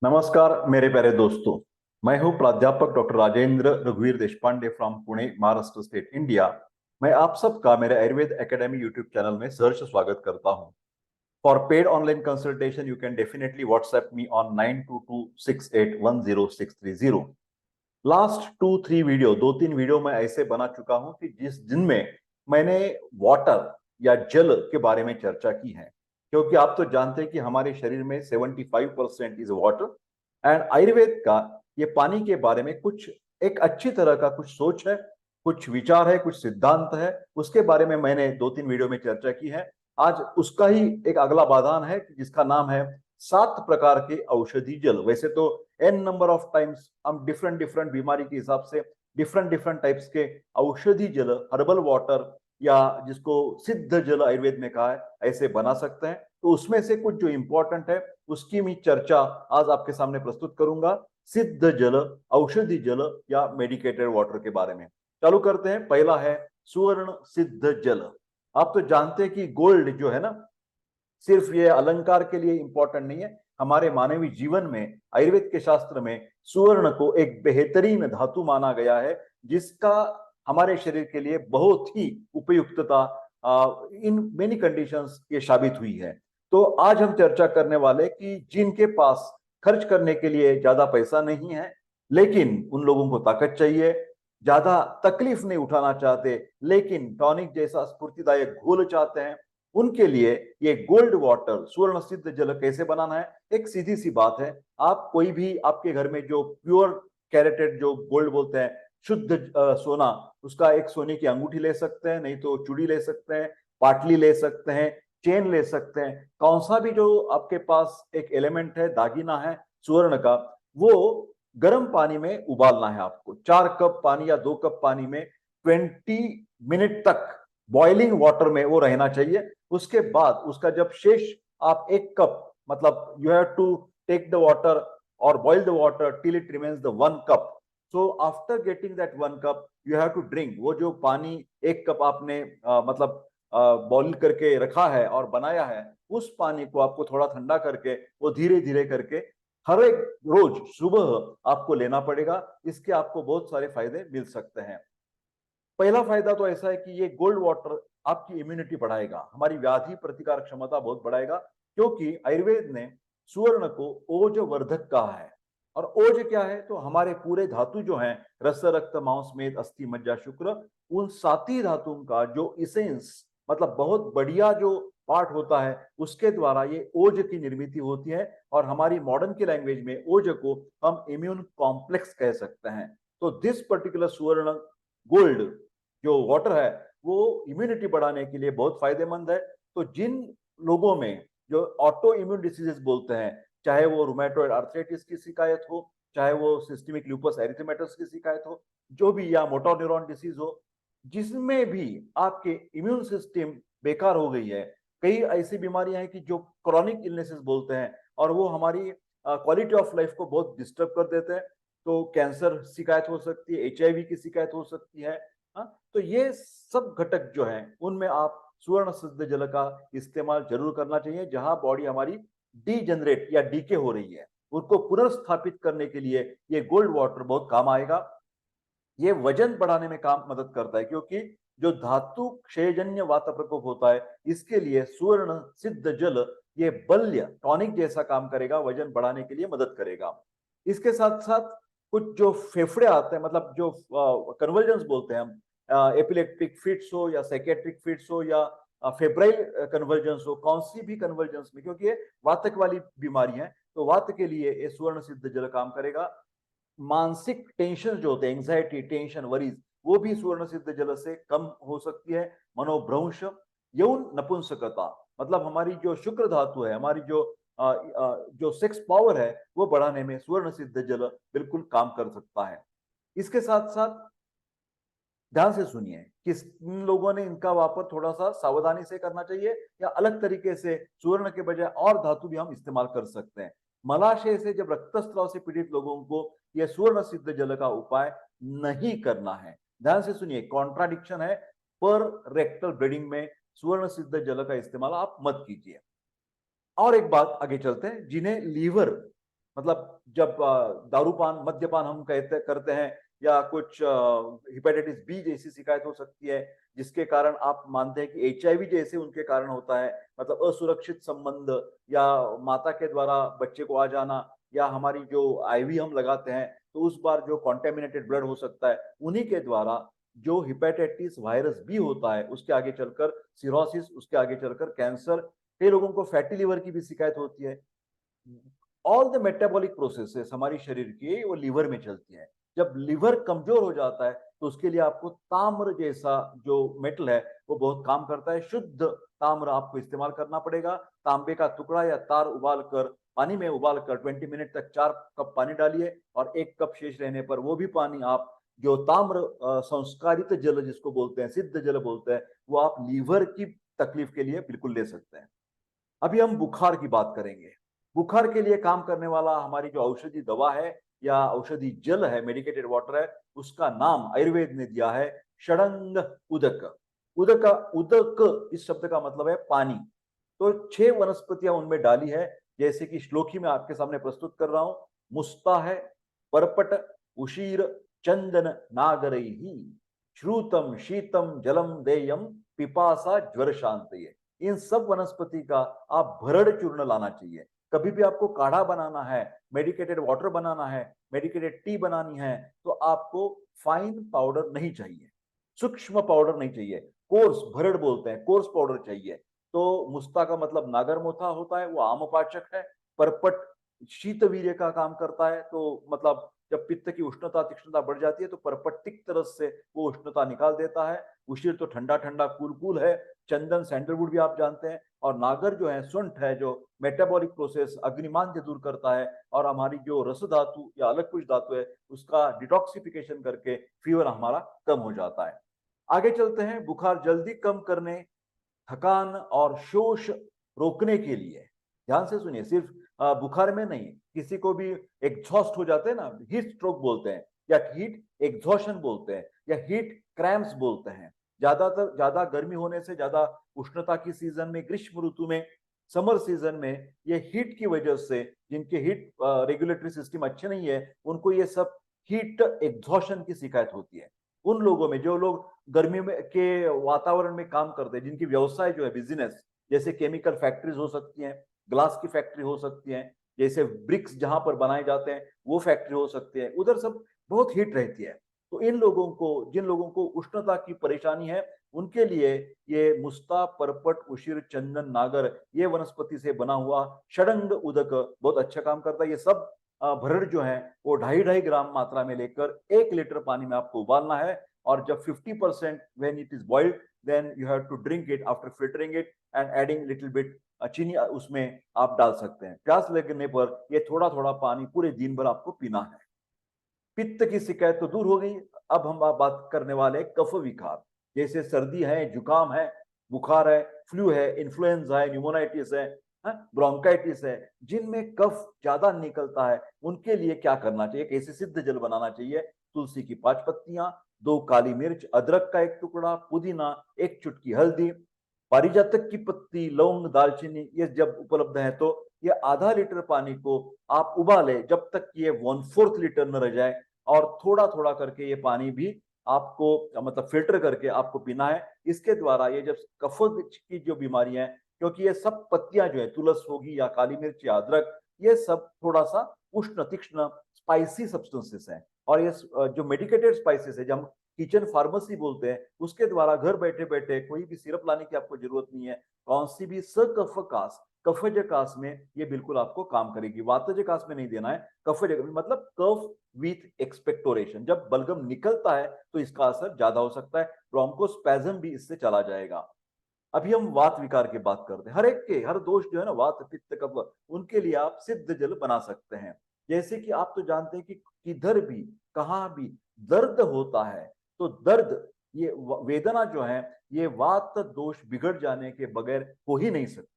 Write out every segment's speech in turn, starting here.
नमस्कार मेरे प्यारे दोस्तों। मैं हूं प्राध्यापक डॉक्टर राजेंद्र रघुवीर Deshpande from Pune, Maharashtra state, India. मैं आप सबका मेरे आयुर्वेद एकेडमी यूट्यूब चैनल में सहर्ष स्वागत करता हूं। For paid online consultation you can definitely WhatsApp me on 9226810630। Last 2-3 video, 2-3 video मैं ऐसे बना चुका हूं कि जिनमें मैंने वाटर या जल के बारे में चर्चा की है, क्योंकि आप तो जानते हैं कि हमारे शरीर में 75% इज वाटर। एंड आयुर्वेद का ये पानी के बारे में कुछ एक अच्छी तरह का कुछ सोच है, कुछ विचार है, कुछ सिद्धांत है। उसके बारे में मैंने 2-3 वीडियो में चर्चा की है। आज उसका ही एक अगला बादान है जिसका नाम है 7 प्रकार के औषधि जल। वैसे तो एन नंबर ऑफ टाइम्स हम डिफरेंट डिफरेंट बीमारी के हिसाब से डिफरेंट डिफरेंट टाइप्स के औषधि जल, हर्बल वाटर, या जिसको सिद्ध जल आयुर्वेद में कहा है, ऐसे बना सकते हैं। तो उसमें से कुछ जो इंपॉर्टेंट है उसकी मैं चर्चा आज आपके सामने प्रस्तुत करूंगा, सिद्ध जल, औषधि जल या मेडिकेटेड वाटर के बारे में। चालू करते हैं। पहला है सुवर्ण सिद्ध जल। आप तो जानते हैं कि गोल्ड जो है ना, सिर्फ ये अलंकार के लिए इंपॉर्टेंट नहीं है। हमारे मानवीय जीवन में, आयुर्वेद के शास्त्र में सुवर्ण को एक बेहतरीन धातु माना गया है, जिसका हमारे शरीर के लिए बहुत ही उपयुक्तता इन मेनी कंडीशंस ये साबित हुई है। तो आज हम चर्चा करने वाले कि जिनके पास खर्च करने के लिए ज्यादा पैसा नहीं है, लेकिन उन लोगों को ताकत चाहिए, ज्यादा तकलीफ नहीं उठाना चाहते, लेकिन टॉनिक जैसा स्फूर्तिदायक घोल चाहते हैं, उनके लिए ये गोल्ड वाटर सुवर्ण सिद्ध जल कैसे बनाना है। एक सीधी सी बात है। आप कोई भी आपके घर में जो प्योर कैरेटेड जो गोल्ड बोलते हैं, शुद्ध सोना, उसका एक सोने की अंगूठी ले सकते हैं, नहीं तो चूड़ी ले सकते हैं, पाटली ले सकते हैं, चेन ले सकते हैं। कौन सा भी जो आपके पास एक एलिमेंट है, दागिना है सुवर्ण का, वो गर्म पानी में उबालना है आपको। 4 कप पानी या 2 कप पानी में 20 मिनट तक बॉइलिंग वाटर में वो रहना चाहिए। उसके बाद उसका जब शेष आप 1 कप, मतलब you have to take the water और boil the water till it remains the 1 cup. So after getting that 1 cup you have to drink. वो जो पानी 1 कप आपने मतलब बॉइल करके रखा है और बनाया है, उस पानी को आपको थोड़ा ठंडा करके वो धीरे धीरे करके हर एक रोज सुबह आपको लेना पड़ेगा। इसके आपको बहुत सारे फायदे मिल सकते हैं। पहला फायदा तो ऐसा है कि ये गोल्ड वाटर आपकी इम्यूनिटी बढ़ाएगा, हमारी व्याधि प्रतिकार क्षमता बहुत बढ़ाएगा, क्योंकि आयुर्वेद ने सुवर्ण को ओज वर्धक कहा है। और ओज क्या है, तो हमारे पूरे धातु जो हैं, रस रक्त मांस मेद अस्थि मज्जा शुक्र, उन 7 ही धातुओं का जो इसेंस, मतलब बहुत बढ़िया जो पार्ट होता है, उसके द्वारा ये ओज की निर्मित होती है। और हमारी मॉडर्न की लैंग्वेज में ओज को हम इम्यून कॉम्प्लेक्स कह सकते हैं। तो दिस पर्टिकुलर सुवर्ण गोल्ड जो वाटर है, वो इम्यूनिटी बढ़ाने के लिए बहुत फायदेमंद है। तो जिन लोगों में जो ऑटो इम्यून डिसीजेस बोलते हैं, चाहे वो रुमेटॉइड आर्थराइटिस की शिकायत हो, चाहे वो सिस्टमिक लूपस एरिथेमेटस की शिकायत हो, जो भी, या मोटर न्यूरॉन डिसीज हो, जिसमें भी आपके इम्यून सिस्टम बेकार हो गई है। कई ऐसी बीमारियां हैं कि जो क्रॉनिक इलनेसेस बोलते हैं, और वो हमारी क्वालिटी ऑफ लाइफ को बहुत डिस्टर्ब कर देते हैं। तो कैंसर शिकायत हो सकती है, एचआईवी की शिकायत हो सकती है। हाँ, तो ये सब घटक जो हैं, उनमें आप सुवर्ण सिद्ध जल का इस्तेमाल जरूर करना चाहिए। जहां बॉडी हमारी डीजनरेट या डीके हो रही है, उसको पुनर्स्थापित करने के लिए ये गोल्ड वाटर बहुत काम आएगा। ये वजन बढ़ाने में काम मदद करता है, क्योंकि जो धातु क्षयजन्य वात प्रकोप होता है, इसके लिए सुवर्ण सिद्ध जल ये बल्य टॉनिक जैसा काम करेगा, वजन बढ़ाने के लिए मदद करेगा। इसके साथ साथ कुछ जो फेफड़े आते हैं, मतलब जो कन्वर्जन्स बोलते हैं हम, एपिलेप्टिक फिट्स हो या साइकेट्रिक फिट्स हो या फेब्राइल कन्वर्जन्स हो, कौन सी भी कन्वर्जन्स में, क्योंकि ये वातक वाली बीमारी है, तो वात के लिए ये सुवर्ण सिद्ध जल काम करेगा। मानसिक टेंशन जो होते हैं, एंग्जाइटी, टेंशन, वरीज, वो भी सुवर्ण सिद्ध जल से कम हो सकती है। मनोभ्रंश, यौन नपुंसकता, मतलब हमारी जो शुक्र धातु है, हमारी जो सेक्स पावर है, वो बढ़ाने में सुवर्ण सिद्ध जल बिल्कुल काम कर सकता है। इसके साथ साथ ध्यान से सुनिए कि इन लोगों ने इनका वापर थोड़ा सा सावधानी से करना चाहिए, या अलग तरीके से सुवर्ण के बजाय और धातु भी हम इस्तेमाल कर सकते हैं। मलाशय से जब रक्तस्राव से पीड़ित लोगों को यह सुवर्ण सिद्ध जल का उपाय नहीं करना है। ध्यान से सुनिए, कॉन्ट्राडिक्शन है। पर रेक्टल ब्लीडिंग में सुवर्ण सिद्ध जल का इस्तेमाल आप मत कीजिए। और एक बात आगे चलते हैं, जिन्हें लीवर, मतलब जब दारूपान मद्यपान हम कहते करते हैं, या कुछ हेपेटाइटिस बी जैसी शिकायत हो सकती है, जिसके कारण आप मानते हैं कि एचआईवी जैसे उनके कारण होता है, मतलब असुरक्षित संबंध, या माता के द्वारा बच्चे को आ जाना, या हमारी जो आईवी हम लगाते हैं तो उस बार जो कॉन्टेमिनेटेड ब्लड हो सकता है, उन्हीं के द्वारा जो हेपेटाइटिस वायरस बी होता है उसके आगे चलकर सिरोसिस, उसके आगे चलकर कैंसर, कई लोगों को फैटी लिवर की भी शिकायत होती है। ऑल द मेटाबॉलिक प्रोसेसेस हमारी शरीर की वो लीवर में चलती है। जब लीवर कमजोर हो जाता है तो उसके लिए आपको ताम्र जैसा जो मेटल है वो बहुत काम करता है। शुद्ध ताम्र आपको इस्तेमाल करना पड़ेगा। तांबे का टुकड़ा या तार उबाल कर पानी में उबाल कर 20 मिनट तक 4 कप पानी डालिए, और 1 कप शेष रहने पर वो भी पानी आप जो ताम्र संस्कारित जल जिसको बोलते हैं, सिद्ध जल बोलते हैं, वो आप लीवर की तकलीफ के लिए बिल्कुल ले सकते हैं। अभी हम बुखार की बात करेंगे। बुखार के लिए काम करने वाला हमारी जो औषधि दवा है या औषधि जल है, मेडिकेटेड वाटर है, उसका नाम आयुर्वेद ने दिया है षडंग उदक। उदक, उदक इस शब्द का मतलब है पानी। तो 6 वनस्पतियां उनमें डाली है, जैसे कि श्लोकी में आपके सामने प्रस्तुत कर रहा हूं। मुस्ता है, परपट, उशीर, चंदन, नागरही, श्रुतम शीतम जलम देयम, पिपासा ज्वर शांत। इन सब वनस्पति का आप भरड़ चूर्ण लाना चाहिए। कभी भी आपको काढ़ा बनाना है, मेडिकेटेड वाटर बनाना है, मेडिकेटेड टी बनानी है, तो आपको फाइन पाउडर नहीं चाहिए, सूक्ष्म पाउडर नहीं चाहिए, कोर्स भरड़ बोलते हैं, कोर्स पाउडर चाहिए। तो मुस्ता का मतलब नागरमोथा होता है, वो आमपाचक है। परपट शीत वीर्य का काम करता है, तो मतलब जब पित्त की उष्णता तीक्ष्णता बढ़ जाती है तो परपट्टिक तरह से वो उष्णता निकाल देता है। उशीर तो ठंडा ठंडा कूल कूल है। चंदन सैंडलवुड भी आप जानते हैं। और नागर जो है, सुंठ है, जो मेटाबॉलिक प्रोसेस अग्निमांद्य दूर करता है, और हमारी जो रस धातु या अलग कुछ धातु है उसका डिटॉक्सिफिकेशन करके फीवर हमारा कम हो जाता है। आगे चलते हैं। बुखार जल्दी कम करने, थकान और शोष रोकने के लिए, ध्यान से सुनिए, सिर्फ बुखार में नहीं, किसी को भी एग्जॉस्ट हो जाते हैं ना, हीट स्ट्रोक बोलते हैं, या हीट एग्जॉशन बोलते हैं, या हीट क्रैम्प्स बोलते हैं। ज्यादातर ज्यादा गर्मी होने से, ज्यादा उष्णता की सीजन में, ग्रीष्म ऋतु में, समर सीजन में, ये हीट की वजह से, जिनके हीट रेगुलेटरी सिस्टम अच्छे नहीं है, उनको ये सब हीट एग्जॉशन की शिकायत होती है। उन लोगों में, जो लोग गर्मी में के वातावरण में काम करते हैं, जिनकी व्यवसाय जो है बिजनेस, जैसे केमिकल फैक्ट्रीज हो सकती हैं, ग्लास की फैक्ट्री हो सकती है, जैसे ब्रिक्स जहां पर बनाए जाते हैं वो फैक्ट्री हो सकती है, उधर सब बहुत हीट रहती है। तो इन लोगों को, जिन लोगों को उष्णता की परेशानी है, उनके लिए ये मुस्ता, परपट, उशिर, चंदन, नागर, ये वनस्पति से बना हुआ षडंग उदक बहुत अच्छा काम करता है। ये सब भरड़ जो है वो 2.5-2.5 ग्राम मात्रा में लेकर 1 लीटर पानी में आपको उबालना है, और जब 50% when it is boiled, then you have to drink it after filtering it and adding little bit चीनी उसमें आप डाल सकते हैं। प्यास लगने पर ये थोड़ा थोड़ा पानी पूरे दिन भर आपको पीना है। पित्त की शिकायत तो दूर हो गई। अब हम बात करने वाले कफ विकार, जैसे सर्दी है, जुकाम है, बुखार है, फ्लू है, इन्फ्लुएंजा है, न्यूमोनाइटिस है, ब्रोंकाइटिस है, जिनमें कफ ज्यादा निकलता है, उनके लिए क्या करना चाहिए? कैसे सिद्ध जल बनाना चाहिए? तुलसी की 5 पत्तियां, 2 काली मिर्च, अदरक का 1 टुकड़ा, पुदीना, 1 चुटकी हल्दी, पारिजातक की पत्ती, लौंग, दालचीनी, ये जब उपलब्ध है तो ये ½ लीटर पानी को आप उबाले जब तक कि ये 1/4 लीटर न रह जाए, और थोड़ा थोड़ा करके ये पानी भी आपको मतलब फिल्टर करके आपको पीना है। इसके द्वारा ये जब कफ की जो बीमारी है, क्योंकि ये सब पत्तियां जो है, तुलस होगी या काली मिर्च या अदरक, ये सब थोड़ा सा उष्ण तीक्ष्ण स्पाइसी सब्सटेंसेस हैं, और ये जो मेडिकेटेड स्पाइसेस है, जो हम किचन फार्मेसी बोलते हैं, उसके द्वारा घर बैठे बैठे कोई भी सिरप लाने की आपको जरूरत नहीं है। कौन सी भी सकफकास, कफज कास में ये बिल्कुल आपको काम करेगी। वातज कास में नहीं देना है, कफज मतलब कफ विथ एक्सपेक्टोरेशन, जब बलगम निकलता है तो इसका असर ज्यादा हो सकता है। ब्रोंकोस्पैज्म भी इससे चला जाएगा। अभी हम वात विकार की बात करते हैं। हर एक के हर दोष जो है ना, वात पित्त कफ, उनके लिए आप सिद्ध जल बना सकते हैं। जैसे कि आप तो जानते हैं कि किधर भी कहां भी दर्द होता है, तो दर्द, ये वेदना जो है, ये वात दोष बिगड़ जाने के बगैर हो ही नहीं सकती।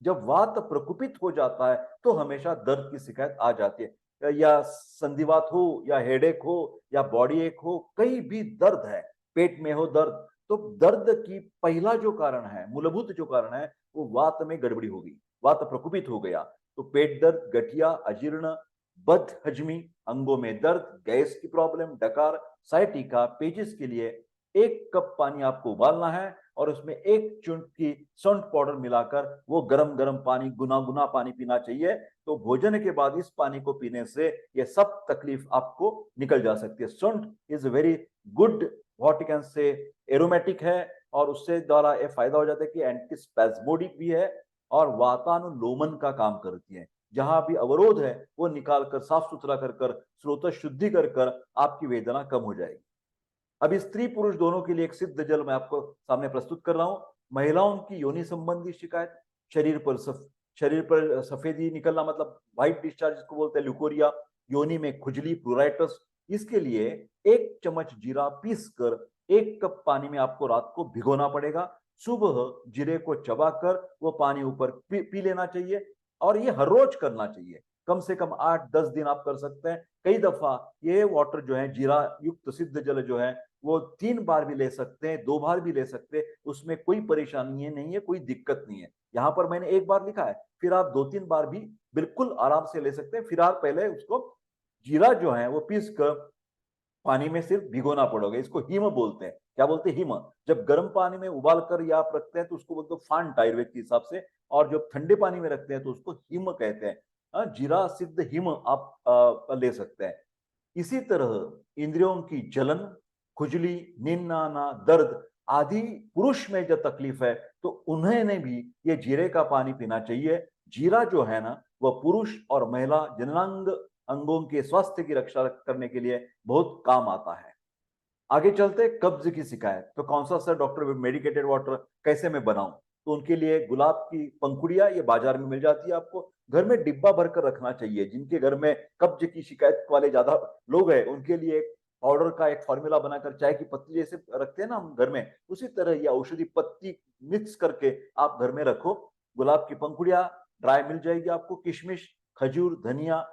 जब वात प्रकोपित हो जाता है तो हमेशा दर्द की शिकायत आ जाती है, या संधिवात हो, या हेडेक हो, या बॉडी एक हो, कहीं भी दर्द है, पेट में हो दर्द, तो दर्द की पहला जो कारण है, मूलभूत जो कारण है, वो वात में गड़बड़ी होगी, वात प्रकोपित हो गया तो पेट दर्द, गठिया, अजीर्ण, बदहजमी, अंगों में दर्द, गैस की प्रॉब्लम, डकार, साइटिका, पेचिस के लिए 1 कप पानी आपको उबालना है और उसमें 1 चुटकी सौंठ पाउडर मिलाकर वो गरम गरम पानी, गुना पानी पीना चाहिए। तो भोजन के बाद इस पानी को पीने से ये सब तकलीफ आपको निकल जा सकती है। सौंठ is very good, what you can say, aromatic है और उससे द्वारा ये फायदा हो जाता है कि एंटीस्पैज्मोडिक भी है और वातानुलोमन का काम करती है। जहां भी अवरोध है वो निकाल कर, साफ सुथरा कर कर, स्रोत शुद्धि कर कर आपकी वेदना कम हो जाएगी। अभी स्त्री पुरुष दोनों के लिए एक सिद्ध जल मैं आपको सामने प्रस्तुत कर रहा हूं। महिलाओं की योनि संबंधी शिकायत, शरीर पर सफेदी निकलना, मतलब व्हाइट डिस्चार्ज जिसको बोलते हैं, ल्यूकोरिया, योनि में खुजली, प्लूराइटिस, इसके लिए 1 चम्मच जीरा पीस कर 1 कप पानी में आपको रात को भिगोना पड़ेगा। सुबह जीरे को चबाकर वो पानी ऊपर पी लेना चाहिए और ये हर रोज करना चाहिए। कम से कम 8-10 दिन आप कर सकते हैं। कई दफा ये वाटर जो है, जीरा युक्त सिद्ध जल जो है, वो 3 बार भी ले सकते हैं, 2 बार भी ले सकते हैं, उसमें कोई परेशानी नहीं है, कोई दिक्कत नहीं है। यहाँ पर मैंने 1 बार लिखा है, फिर आप 2-3 बार भी बिल्कुल आराम से ले सकते हैं। फिर आप पहले उसको जीरा जो है वो पीस कर पानी में सिर्फ भिगोना पड़ोगे। इसको हिम बोलते हैं। क्या बोलते हैं? हिम। जब गर्म पानी में उबाल कर या आप रखते हैं तो उसको बोलते हैं फांट, आयुर्वेद के हिसाब से, और जब ठंडे पानी में रखते हैं तो उसको हिम कहते हैं। जीरा सिद्ध हिम आप ले सकते हैं। इसी तरह इंद्रियों की जलन, खुजली, नींद ना आना, दर्द आदि पुरुष में जो तकलीफ है तो उन्हें ने भी ये जीरे का पानी पीना चाहिए। जीरा जो है ना, वह पुरुष और महिला जननांग अंगों के स्वास्थ्य की रक्षा करने के लिए बहुत काम आता है। आगे चलते, कब्ज की शिकायत, तो कौन सा सर डॉक्टर मेडिकेटेड वाटर कैसे मैं बनाऊं? तो उनके लिए गुलाब की पंखुड़िया ये बाजार में मिल जाती है, आपको घर में डिब्बा भरकर रखना चाहिए। जिनके घर में कब्ज की शिकायत वाले ज्यादा लोग हैं उनके लिए पाउडर का एक फॉर्मूला बनाकर, चाय की पत्ती जैसे रखते हैं ना हम घर में, उसी तरह ये औषधि पत्ती मिक्स करके आप घर में रखो। गुलाब की पंखुड़िया ड्राई मिल जाएगी आपको, किशमिश, खजूर, धनिया,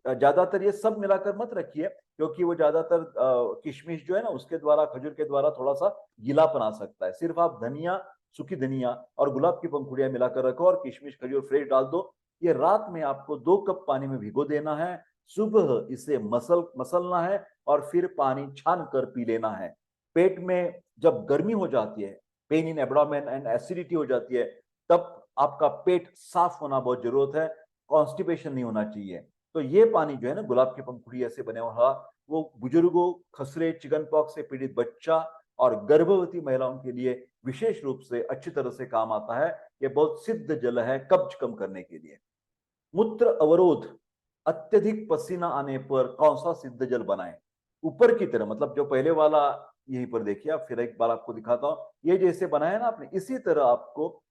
ज्यादातर ये सब मिलाकर मत रखिए क्योंकि वो ज्यादातर किशमिश जो है ना उसके द्वारा, खजूर के द्वारा थोड़ा सा गीलापन आ सकता है। सिर्फ आप धनिया, सूखी धनिया और गुलाब की पंखुड़ियां मिलाकर रखो और किशमिश, खजूर फ्रेश डाल दो। ये रात में आपको 2 कप पानी में भिगो देना है। सुबह इसे मसलना है और फिर पानी छान कर पी लेना है। पेट में जब गर्मी हो जाती है, pain in abdomen and acidity हो जाती है, तब आपका पेट साफ होना बहुत जरूरत है, कॉन्स्टिपेशन नहीं होना चाहिए। तो ये पानी जो है ना, गुलाब की पंखुड़ी ऐसे बने हुआ, वो बुजुर्गों, खसरे, चिकन पॉक्स से पीड़ित बच्चा और गर्भवती महिलाओं के लिए विशेष रूप से अच्छी तरह से काम आता है। ये बहुत सिद्ध जल है कब्ज कम करने के लिए। मूत्र अवरोध, अत्यधिक पसीना आने पर कौन सा सिद्ध जल बनाएं? ऊपर की तरह, मतलब जो पहले वाला यहीं पर देखिए आप, फिर एक बार आपको दिखाता हूं। ये जैसे बनाया ना आपने, इसी तरह आपको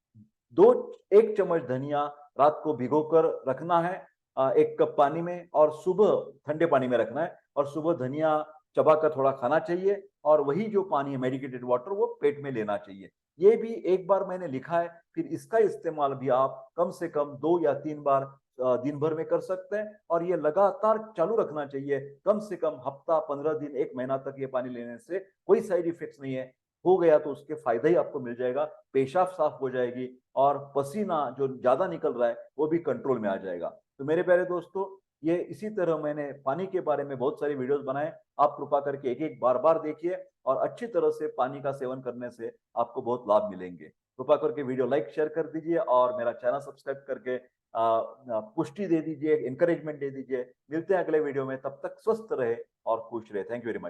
1 चम्मच धनिया रात को भिगोकर रखना है 1 कप पानी में, और सुबह ठंडे पानी में रखना है और सुबह धनिया चबाकर थोड़ा खाना चाहिए और वही जो पानी है मेडिकेटेड वाटर वो पेट में लेना चाहिए। ये भी 1 बार मैंने लिखा है, फिर इसका इस्तेमाल भी आप कम से कम 2 या 3 बार दिन भर में कर सकते हैं और ये लगातार चालू रखना चाहिए। कम से कम हफ्ता, 15 दिन, 1 महीना तक ये पानी लेने से कोई साइड इफेक्ट्स नहीं है। हो गया तो उसके फायदा ही आपको मिल जाएगा, पेशाब साफ हो जाएगी और पसीना जो ज्यादा निकल रहा है वो भी कंट्रोल में आ जाएगा। तो मेरे प्यारे दोस्तों, ये इसी तरह मैंने पानी के बारे में बहुत सारे वीडियोस बनाए। आप कृपा करके एक एक बार बार देखिए और अच्छी तरह से पानी का सेवन करने से आपको बहुत लाभ मिलेंगे। कृपा करके वीडियो लाइक शेयर कर दीजिए और मेरा चैनल सब्सक्राइब करके पुष्टि दे दीजिए, इंकरेजमेंट दे दीजिए। मिलते हैं अगले वीडियो में, तब तक स्वस्थ रहे और खुश रहे। Thank you very much.